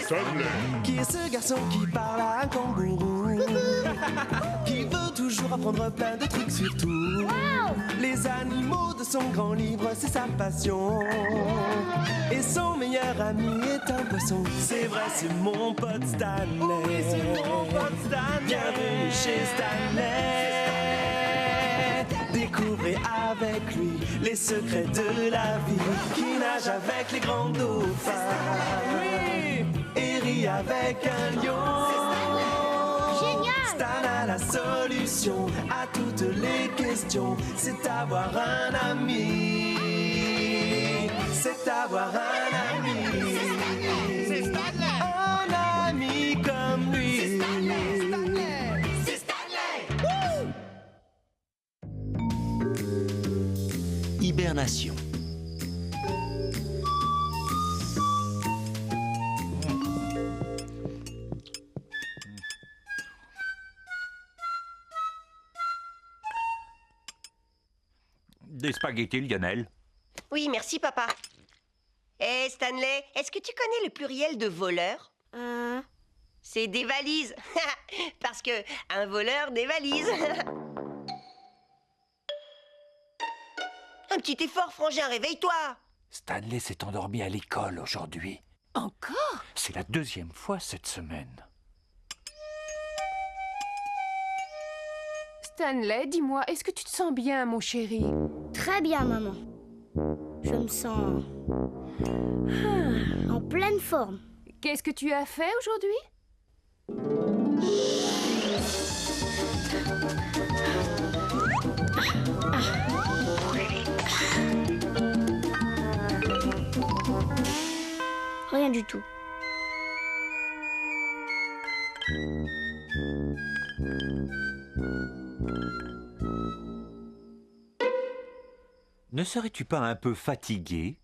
Stanley. Qui est ce garçon qui parle à un kangourou? Qui veut toujours apprendre plein de trucs sur tout. Les animaux de son grand livre, c'est sa passion. Et son meilleur ami est un poisson. C'est vrai, c'est mon pote Stanley. Oh oui, c'est mon pote Stanley. Bienvenue chez Stanley. Découvrez avec lui les secrets de la vie. Qui nage avec les grands dauphins. Et rit avec un lion. Génial! Stan a la solution à toutes les questions. C'est avoir un ami. C'est avoir un ami. C'est Stanley! Un ami comme lui. C'est Stanley! Hibernation. Des spaghettis, Lionel. Oui, merci, papa. Eh, Stanley, est-ce que tu connais le pluriel de voleur? C'est des valises. Parce que un voleur des valises. Un petit effort, frangin, réveille-toi. Stanley s'est endormi à l'école aujourd'hui. Encore? C'est la 2e fois cette semaine. Stanley, dis-moi, est-ce que tu te sens bien, mon chéri? Très bien, maman. Je me sens en pleine forme. Qu'est-ce que tu as fait aujourd'hui? Rien du tout. Ne serais-tu pas un peu fatigué?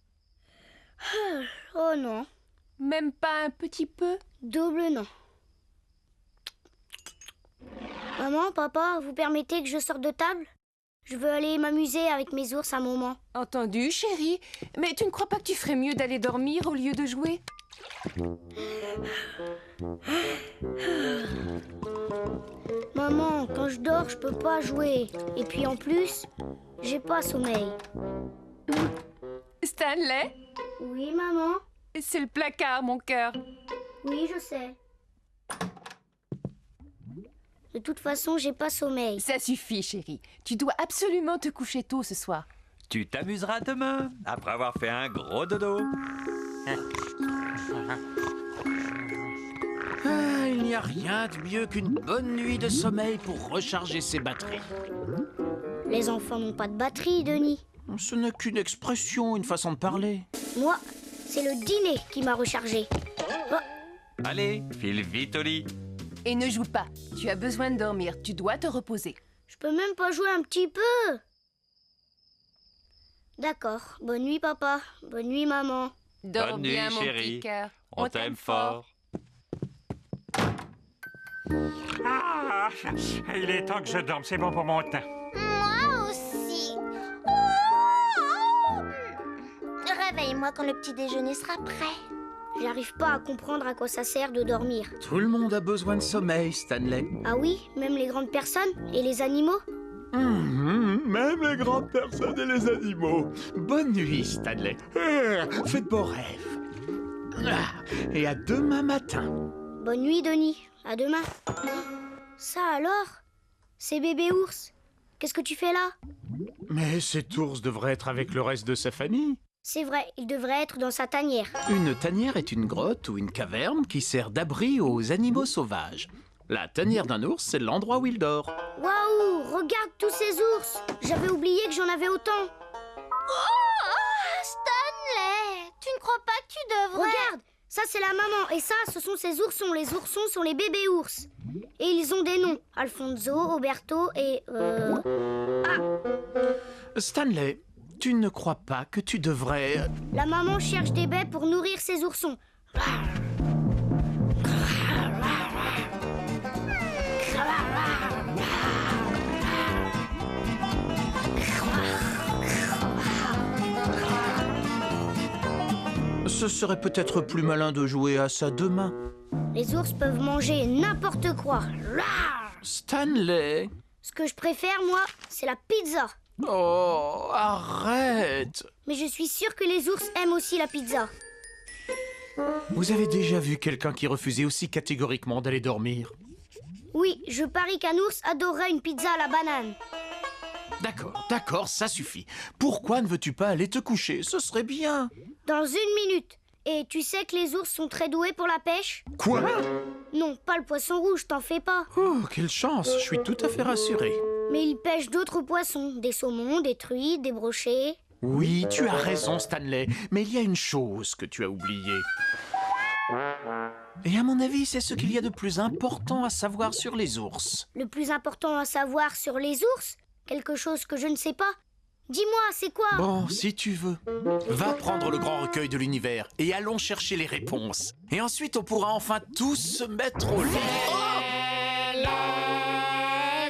Oh non, Même pas un petit peu? double non. Maman, papa, vous permettez que je sorte de table? Je veux aller m'amuser avec mes ours un moment. Entendu, chéri. Mais tu ne crois pas que tu ferais mieux d'aller dormir au lieu de jouer? Maman, quand je dors, je peux pas jouer. Et puis en plus, j'ai pas sommeil. Stanley? Oui, maman? C'est le placard, mon cœur. Oui, je sais. De toute façon, j'ai pas sommeil. Ça suffit, chéri. Tu dois absolument te coucher tôt ce soir. Tu t'amuseras demain, après avoir fait un gros dodo. Il n'y a rien de mieux qu'une bonne nuit de sommeil pour recharger ses batteries. Les enfants n'ont pas de batterie, Denis. Ce n'est qu'une expression, une façon de parler. Moi, c'est le dîner qui m'a rechargé. Oh, Allez, file vite au lit. Et ne joue pas. Tu as besoin de dormir. Tu dois te reposer. je peux même pas jouer un petit peu. D'accord. Bonne nuit, papa. Bonne nuit, maman. Dors Bonne nuit, bien, mon chérie. petit cœur. On t'aime fort. Ah, il est temps que je dorme, c'est bon pour mon teint. Moi aussi. Réveille-moi quand le petit déjeuner sera prêt. J'arrive pas à comprendre à quoi ça sert de dormir. Tout le monde a besoin de sommeil, Stanley. Ah oui, même les grandes personnes et les animaux? Même les grandes personnes et les animaux. Bonne nuit, Stanley. Faites beaux rêves. Et à demain matin. Bonne nuit, Denis. À demain. Ça alors? C'est bébé ours. Qu'est-ce que tu fais là? Mais cet ours devrait être avec le reste de sa famille. C'est vrai, il devrait être dans sa tanière. Une tanière est une grotte ou une caverne qui sert d'abri aux animaux sauvages. La tanière d'un ours, c'est l'endroit où il dort. Waouh, regarde tous ces ours. J'avais oublié que j'en avais autant. Stanley, tu ne crois pas que tu devrais... Regarde, ça c'est la maman et ça, ce sont ses oursons. Les oursons sont les bébés ours. Et ils ont des noms. Alfonso, Roberto et... Stanley, tu ne crois pas que tu devrais... La maman cherche des baies pour nourrir ses oursons. Ce serait peut-être plus malin de jouer à ça demain. Les ours peuvent manger n'importe quoi. Rah! Stanley! Ce que je préfère, moi, c'est la pizza. Oh, arrête! Mais je suis sûre que les ours aiment aussi la pizza. Vous avez déjà vu quelqu'un qui refusait aussi catégoriquement d'aller dormir? Oui, je parie qu'un ours adorerait une pizza à la banane. D'accord, ça suffit. Pourquoi ne veux-tu pas aller te coucher? Ce serait bien. Dans 1 minute. Et tu sais que les ours sont très doués pour la pêche? Quoi? Non, pas le poisson rouge, t'en fais pas. Oh, quelle chance, je suis tout à fait rassuré. Mais ils pêchent d'autres poissons, des saumons, des truites, des brochets. Oui, tu as raison, Stanley, mais il y a une chose que tu as oubliée. Et à mon avis, c'est ce qu'il y a de plus important à savoir sur les ours. Le plus important à savoir sur les ours? Quelque chose que je ne sais pas? Dis-moi, c'est quoi? Bon, si tu veux. Va prendre le grand recueil de l'univers et allons chercher les réponses. Et ensuite, on pourra enfin tous se mettre au lit. Le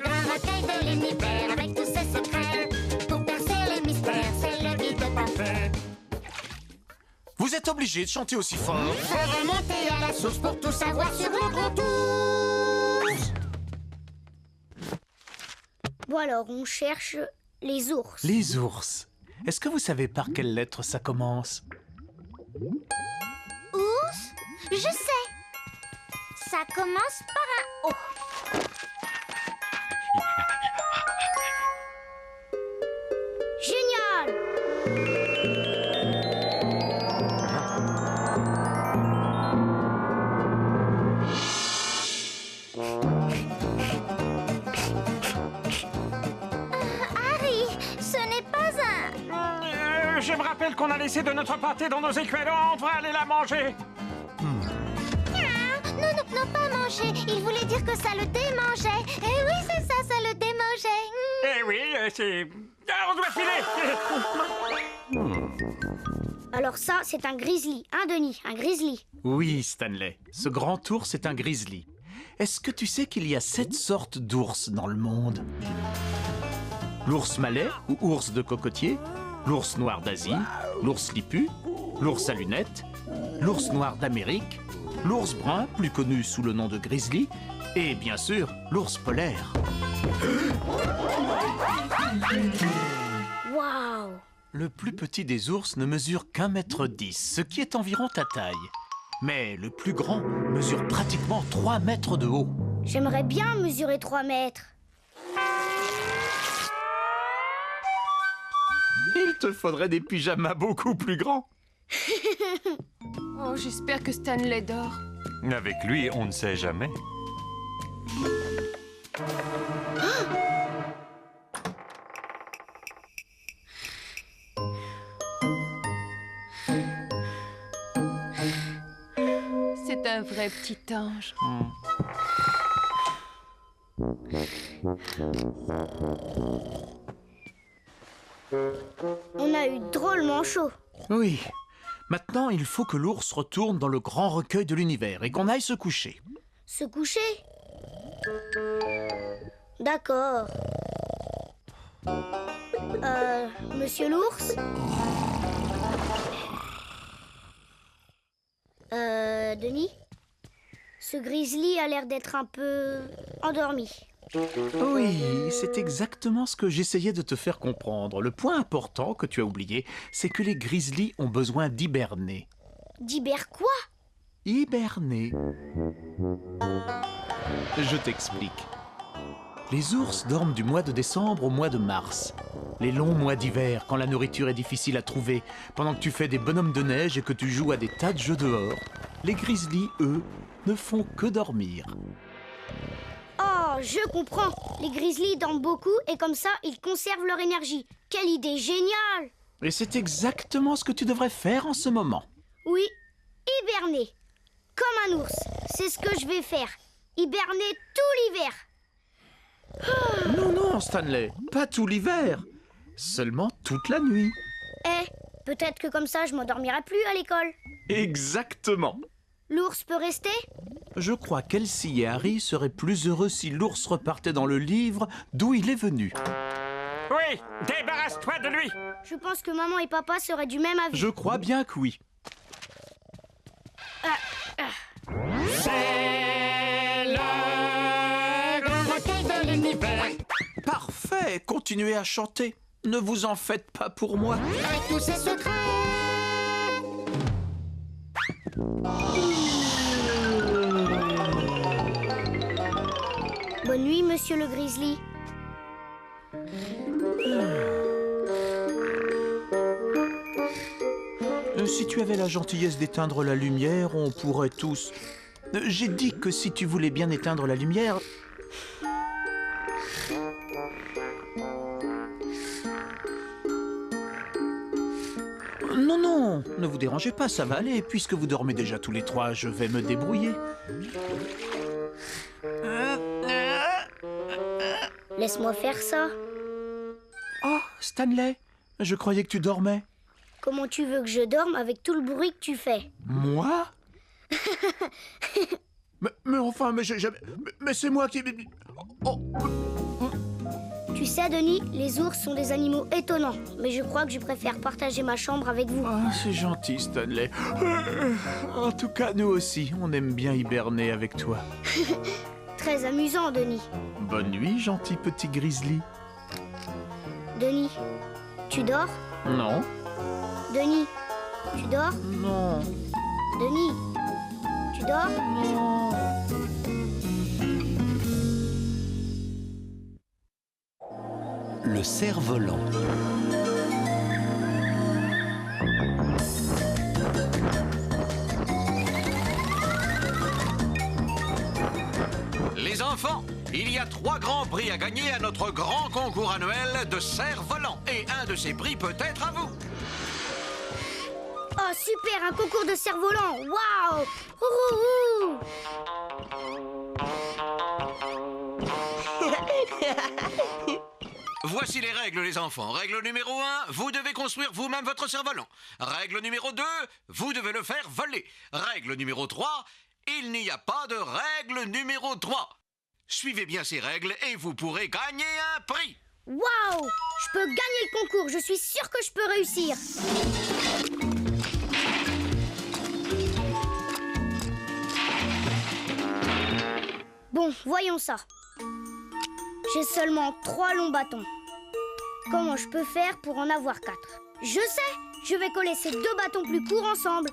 grand recueil de l'univers avec tous ses secrets. Pour percer les mystères, c'est le guide parfait. Vous êtes obligés de chanter aussi fort. Faut remonter à la source pour tout savoir sur le grand ours. Bon alors, on cherche les ours. Les ours. Est-ce que vous savez par quelle lettre ça commence? Ours? Je sais. Ça commence par un O. Génial! Harry, ce n'est pas un... Je me rappelle qu'on a laissé de notre pâté dans nos écuellons. On va aller la manger. Non, pas manger. Il voulait dire que ça le démangeait. Eh oui, c'est ça, ça le démangeait. Eh oui, c'est... Ah, on doit filer. Alors ça, c'est un grizzly. Hein, Denis? Un grizzly. Oui, Stanley. Ce grand ours est un grizzly. Est-ce que tu sais qu'il y a 7 sortes d'ours dans le monde? L'ours malais ou ours de cocotier, l'ours noir d'Asie, l'ours lipu, l'ours à lunettes, l'ours noir d'Amérique, l'ours brun, plus connu sous le nom de grizzly, et bien sûr, l'ours polaire. Waouh! Le plus petit des ours ne mesure qu'1,10 m, ce qui est environ ta taille. Mais le plus grand mesure pratiquement 3 mètres de haut. J'aimerais bien mesurer 3 mètres. Il te faudrait des pyjamas beaucoup plus grands. Oh, j'espère que Stanley dort. Avec lui, on ne sait jamais. C'est un vrai petit ange. On a eu drôlement chaud. Oui. Maintenant, il faut que l'ours retourne dans le grand recueil de l'univers et qu'on aille se coucher. Se coucher? D'accord. Monsieur l'ours? Denis? Ce grizzly a l'air d'être un peu endormi. Oui, c'est exactement ce que j'essayais de te faire comprendre. Le point important que tu as oublié, c'est que les grizzlies ont besoin d'hiberner. D'hiber quoi? Hiberner. Je t'explique. Les ours dorment du mois de décembre au mois de mars. Les longs mois d'hiver, quand la nourriture est difficile à trouver, pendant que tu fais des bonhommes de neige et que tu joues à des tas de jeux dehors, les grizzlies, eux, ne font que dormir. Oh, je comprends. Les grizzlies dorment beaucoup et comme ça, ils conservent leur énergie. Quelle idée géniale! Et c'est exactement ce que tu devrais faire en ce moment. Oui, hiberner. Comme un ours. C'est ce que je vais faire. Hiberner tout l'hiver. Non, Stanley, pas tout l'hiver. Seulement toute la nuit. Peut-être que comme ça, je m'endormirai plus à l'école. Exactement. L'ours peut rester? Je crois qu'Elsie et Harry seraient plus heureux si l'ours repartait dans le livre d'où il est venu. Oui, débarrasse-toi de lui. Je pense que maman et papa seraient du même avis. Je crois bien que oui. C'est le grand recueil de l'univers. Parfait, continuez à chanter. Ne vous en faites pas pour moi. Avec tous ses secrets. Bonne nuit, monsieur le grizzly. Si tu avais la gentillesse d'éteindre la lumière, on pourrait tous... J'ai dit que si tu voulais bien éteindre la lumière... Non, non, ne vous dérangez pas, ça va aller. Puisque vous dormez déjà tous les trois, je vais me débrouiller. Laisse-moi faire ça. Oh, Stanley, je croyais que tu dormais. Comment tu veux que je dorme avec tout le bruit que tu fais? Moi? mais enfin, mais c'est moi qui... Oh. Tu sais, Denis, les ours sont des animaux étonnants. Mais je crois que je préfère partager ma chambre avec vous. Ah, c'est gentil, Stanley. En tout cas, nous aussi, on aime bien hiberner avec toi. Très amusant, Denis. Bonne nuit, gentil petit grizzly. Denis, tu dors? Non. Denis, tu dors? Non. Denis, tu dors? Non. Le cerf-volant. Les enfants, il y a 3 grands prix à gagner à notre grand concours annuel de cerfs-volants. Et un de ces prix peut être à vous. Oh, super, un concours de cerfs-volants. Waouh! Ouh. Voici les règles, les enfants. Règle numéro 1, vous devez construire vous-même votre cerf-volant. Règle numéro 2, vous devez le faire voler. Règle numéro 3, il n'y a pas de règle numéro 3. Suivez bien ces règles et vous pourrez gagner un prix. Waouh! Je peux gagner le concours, je suis sûre que je peux réussir. Bon, voyons ça. J'ai seulement 3 longs bâtons. Comment je peux faire pour en avoir 4? Je sais! Je vais coller ces 2 bâtons plus courts ensemble.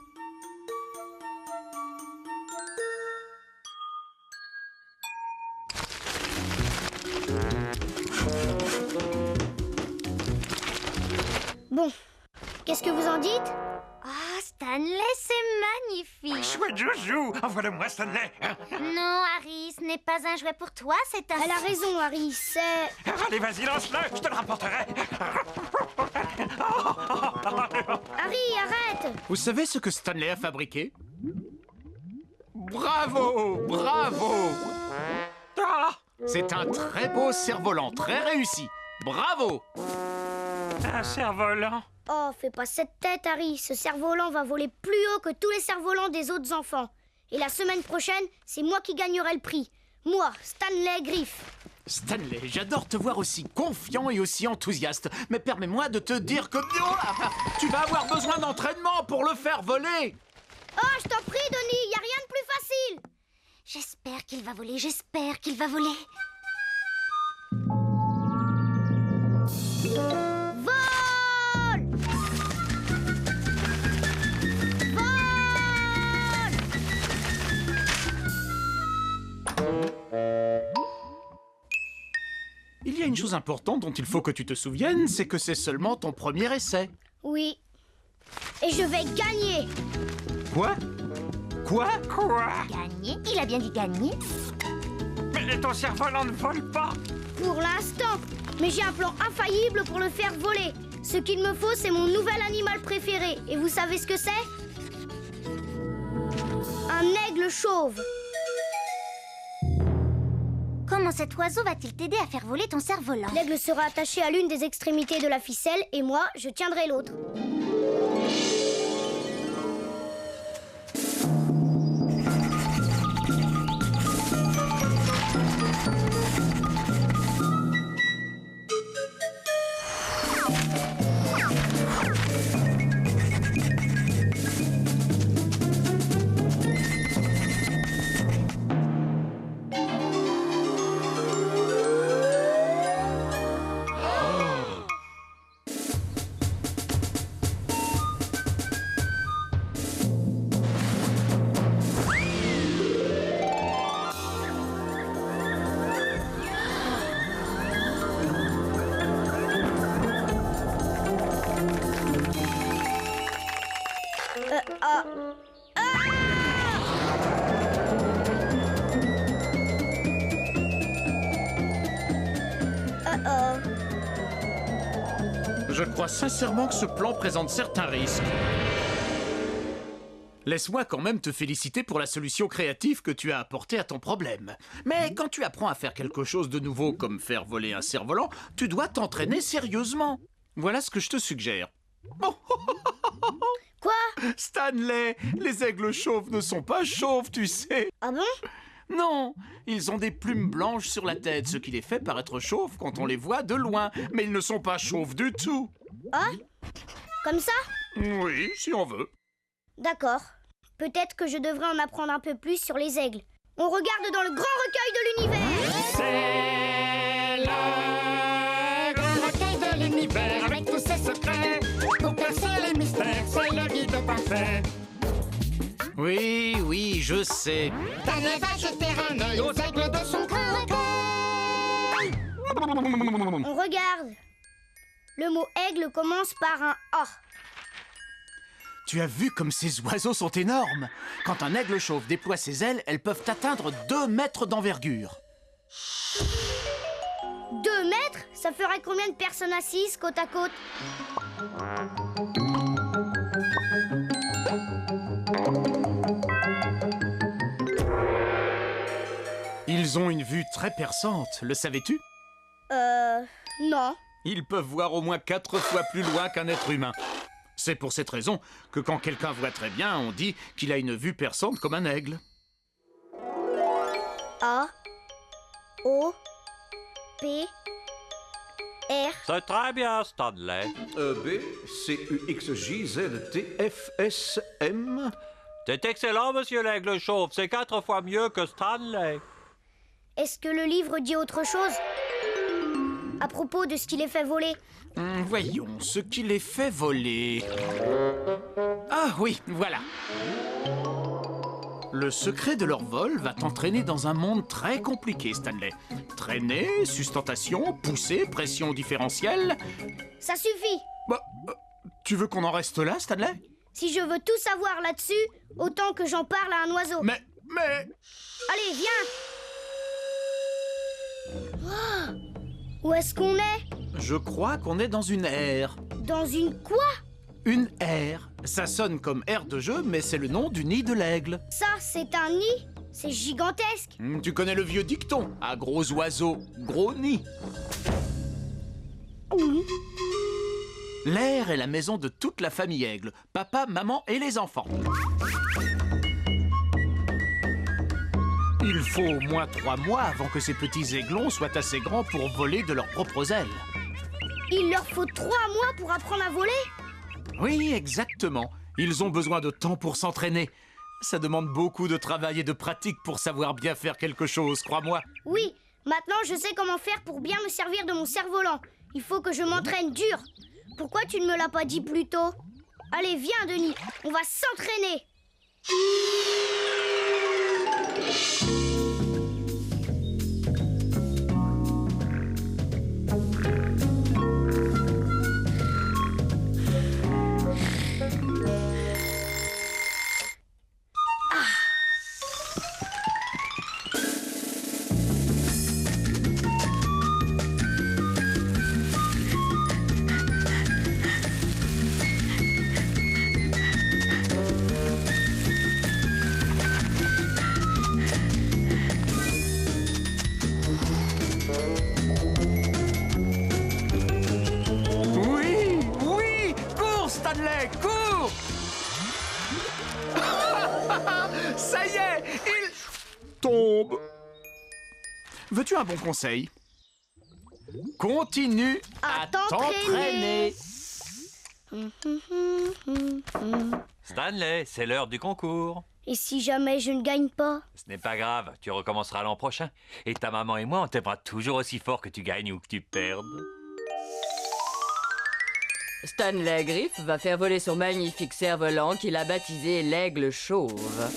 Bon, qu'est-ce que vous en dites? Oh, Stanley, c'est magnifique. chouette joujou. Envoie-le-moi, Stanley. Non, Harry, ce n'est pas un jouet pour toi, c'est un... Elle a raison, Harry, c'est... Allez, vas-y, lance-le. Je te le rapporterai. Harry, arrête! Vous savez ce que Stanley a fabriqué? Bravo! Bravo! Ah, C'est un très beau cerf-volant, très réussi. Bravo! un cerf-volant. Oh, fais pas cette tête, Harry. Ce cerf-volant va voler plus haut que tous les cerfs-volants des autres enfants. Et la semaine prochaine, c'est moi qui gagnerai le prix. Moi, Stanley Griff. Stanley, j'adore te voir aussi confiant et aussi enthousiaste. Mais permets-moi de te dire que... Oh, tu vas avoir besoin d'entraînement pour le faire voler. Oh, je t'en prie, Denis, y a rien de plus facile. J'espère qu'il va voler, j'espère qu'il va voler. Vol! Il y a une chose importante dont il faut que tu te souviennes, c'est que c'est seulement ton premier essai. Oui. Et je vais gagner. Quoi? Quoi? Quoi? Gagner? Il a bien dit gagner. Mais ton cerf-volant ne vole pas. Pour l'instant. Mais j'ai un plan infaillible pour le faire voler. Ce qu'il me faut, c'est mon nouvel animal préféré. Et vous savez ce que c'est? Un aigle chauve. Comment cet oiseau va-t-il t'aider à faire voler ton cerf-volant? L'aigle sera attaché à l'une des extrémités de la ficelle et moi, je tiendrai l'autre. Je crois sincèrement que ce plan présente certains risques. Laisse-moi quand même te féliciter pour la solution créative que tu as apportée à ton problème. Mais quand tu apprends à faire quelque chose de nouveau comme faire voler un cerf-volant, tu dois t'entraîner sérieusement. Voilà ce que je te suggère. Quoi? Stanley, les aigles chauves ne sont pas chauves, tu sais. Ah bon? Non, ils ont des plumes blanches sur la tête, ce qui les fait paraître chauves quand on les voit de loin. Mais ils ne sont pas chauves du tout. Ah? Comme ça? Oui, si on veut. D'accord. Peut-être que je devrais en apprendre un peu plus sur les aigles. On regarde dans le grand recueil de l'univers. C'est le grand recueil de l'univers avec tous ses secrets. Pour percer les mystères, c'est le guide parfait. Oui, oui, je sais. Stanley va jeter un œil aux aigles de son grand recueil. On regarde. Le mot aigle commence par un A. Tu as vu comme ces oiseaux sont énormes. Quand un aigle chauve déploie ses ailes, elles peuvent atteindre 2 mètres d'envergure. 2 mètres? Ça ferait combien de personnes assises côte à côte? Ils ont une vue très perçante, le savais-tu? Non. Ils peuvent voir au moins 4 fois plus loin qu'un être humain. C'est pour cette raison que quand quelqu'un voit très bien, on dit qu'il a une vue perçante comme un aigle. A, O, P, R. C'est très bien, Stanley. B, C, U, X, J, Z, T, F, S, M. C'est excellent, monsieur l'aigle chauve. C'est 4 fois mieux que Stanley. Est-ce que le livre dit autre chose? À propos de ce qu'il est fait voler? Voyons, ce qui les fait voler... Ah oui, voilà. Le secret de leur vol va t'entraîner dans un monde très compliqué, Stanley. Traîner, sustentation, poussée, pression différentielle... Ça suffit. Bah, tu veux qu'on en reste là, Stanley? Si je veux tout savoir là-dessus, autant que j'en parle à un oiseau. Mais... Allez, viens. Oh, où est-ce qu'on est? Je crois qu'on est dans une aire. Dans une quoi? Une aire. Ça sonne comme aire de jeu, mais c'est le nom du nid de l'aigle. Ça, c'est un nid? C'est gigantesque. Tu connais le vieux dicton, à gros oiseaux, gros nid. L'aire est la maison de toute la famille aigle, papa, maman et les enfants. Il faut au moins 3 mois avant que ces petits aiglons soient assez grands pour voler de leurs propres ailes. Il leur faut 3 mois pour apprendre à voler? Oui, exactement. Ils ont besoin de temps pour s'entraîner. Ça demande beaucoup de travail et de pratique pour savoir bien faire quelque chose, crois-moi. Oui, maintenant je sais comment faire pour bien me servir de mon cerf-volant. Il faut que je m'entraîne dur. Pourquoi tu ne me l'as pas dit plus tôt? Allez, viens, Denis, on va s'entraîner. Oui, cours, Stanley, cours. Ça y est, il tombe. Veux-tu un bon conseil? Continue à t'entraîner. Stanley, c'est l'heure du concours. Et si jamais je ne gagne pas? Ce n'est pas grave, tu recommenceras l'an prochain. Et ta maman et moi, on t'aimera toujours aussi fort que tu gagnes ou que tu perdes. Stanley Griff va faire voler son magnifique cerf-volant qu'il a baptisé l'aigle chauve.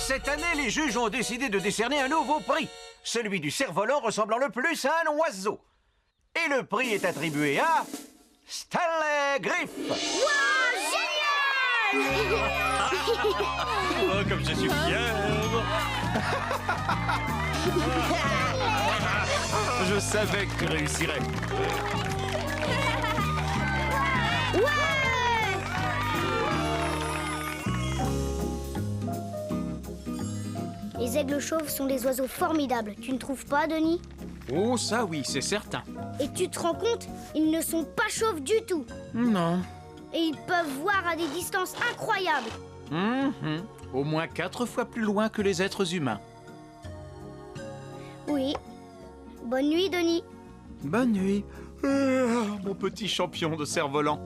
Cette année, les juges ont décidé de décerner un nouveau prix, celui du cerf-volant ressemblant le plus à un oiseau. Et le prix est attribué à Stanley Griff. Oh, comme je suis fier! Je savais que tu réussirais. Les aigles chauves sont des oiseaux formidables, tu ne trouves pas, Denis? Oh, ça oui, c'est certain. Et tu te rends compte, ils ne sont pas chauves du tout. Non. Et ils peuvent voir à des distances incroyables. Au moins 4 fois plus loin que les êtres humains. Oui. Bonne nuit, Denis. Bonne nuit. Mon petit champion de cerf-volant.